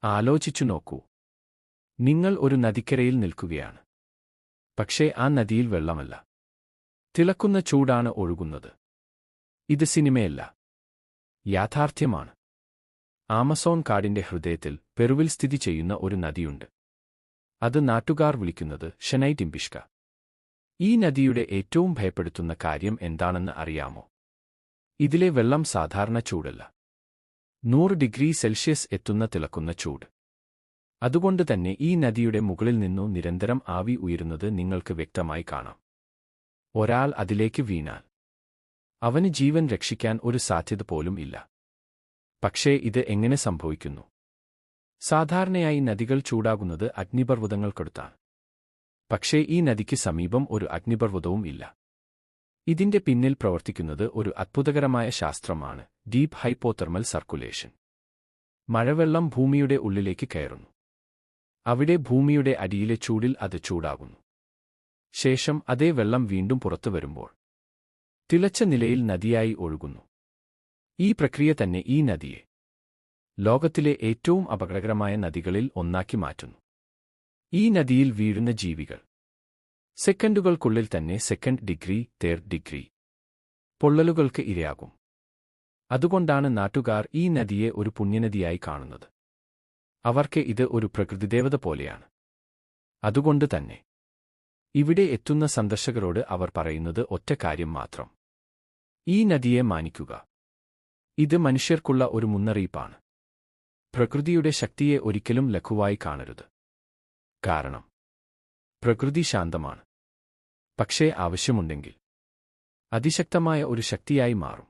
ആലോചിച്ചു നോക്കൂ. നിങ്ങൾ ഒരു നദിക്കരയിൽ നിൽക്കുകയാണ്. പക്ഷേ ആ നദിയിൽ വെള്ളമല്ല. തിളക്കുന്ന ചൂടാണ് ഒഴുകുന്നത്. ഇത് സിനിമയല്ല, യാഥാർത്ഥ്യമാണ്. ആമസോൺ കാടിന്റെ ഹൃദയത്തിൽ പെറുവിൽ സ്ഥിതി ചെയ്യുന്ന ഒരു നദിയുണ്ട്. അത് നാട്ടുകാർ വിളിക്കുന്നത് ഷെനൈ ടിംബിഷ്ക. ഈ നദിയുടെ ഏറ്റവും ഭയപ്പെടുത്തുന്ന കാര്യം എന്താണെന്ന് അറിയാമോ? ഇതിലെ വെള്ളം സാധാരണ ചൂടല്ല. 100 ഡിഗ്രി സെൽഷ്യസ് എത്തുന്ന തിളക്കുന്ന ചൂട്. അതുകൊണ്ട് തന്നെ ഈ നദിയുടെ മുകളിൽ നിന്നു നിരന്തരം ആവി ഉയരുന്നത് നിങ്ങൾക്ക് വ്യക്തമായി കാണാം. ഒരാൾ അതിലേക്ക് വീണാൽ അവന് ജീവൻ രക്ഷിക്കാൻ ഒരു സാധ്യത പോലും ഇല്ല. പക്ഷേ ഇത് എങ്ങനെ സംഭവിക്കുന്നു? സാധാരണയായി നദികൾ ചൂടാകുന്നത് അഗ്നിപർവ്വതങ്ങൾക്കടുത്താണ്. പക്ഷേ ഈ നദിക്ക് സമീപം ഒരു അഗ്നിപർവ്വതവും ഇല്ല. ഇതിന്റെ പിന്നിൽ പ്രവർത്തിക്കുന്നത് ഒരു അത്ഭുതകരമായ ശാസ്ത്രമാണ്: ഡീപ് ഹൈപ്പോതെർമൽ സർക്കുലേഷൻ. മഴവെള്ളം ഭൂമിയുടെ ഉള്ളിലേക്ക് കയറുന്നു. അവിടെ ഭൂമിയുടെ അടിയിലെ ചൂടിൽ അത് ചൂടാകുന്നു. ശേഷം അതേ വെള്ളം വീണ്ടും പുറത്തു വരുമ്പോൾ തിളച്ച നിലയിൽ നദിയായി ഒഴുകുന്നു. ഈ പ്രക്രിയ തന്നെ ഈ നദിയെ ലോകത്തിലെ ഏറ്റവും അപകടകരമായ നദികളിൽ ഒന്നാക്കി മാറ്റുന്നു. ഈ നദിയിൽ വീഴുന്ന ജീവികൾ സെക്കൻഡുകൾക്കുള്ളിൽ തന്നെ സെക്കൻഡ് ഡിഗ്രി, തേർഡ് ഡിഗ്രി പൊള്ളലുകൾക്ക് ഇരയാകും. അതുകൊണ്ടാണ് നാട്ടുകാർ ഈ നദിയെ ഒരു പുണ്യനദിയായി കാണുന്നത്. അവർക്ക് ഇത് ഒരു പ്രകൃതിദേവത പോലെയാണ്. അതുകൊണ്ട് തന്നെ ഇവിടെ എത്തുന്ന സന്ദർശകരോട് അവർ പറയുന്നത് ഒറ്റ കാര്യം മാത്രം: ഈ നദിയെ മാനിക്കുക. ഇത് മനുഷ്യർക്കുള്ള ഒരു മുന്നറിയിപ്പാണ്. പ്രകൃതിയുടെ ശക്തിയെ ഒരിക്കലും ലഘുവായി കാണരുത്. കാരണം പ്രകൃതി ശാന്തമാണ്. പക്ഷേ ആവശ്യമുണ്ടെങ്കിൽ അതിശക്തമായ ഒരു ശക്തിയായി മാറും.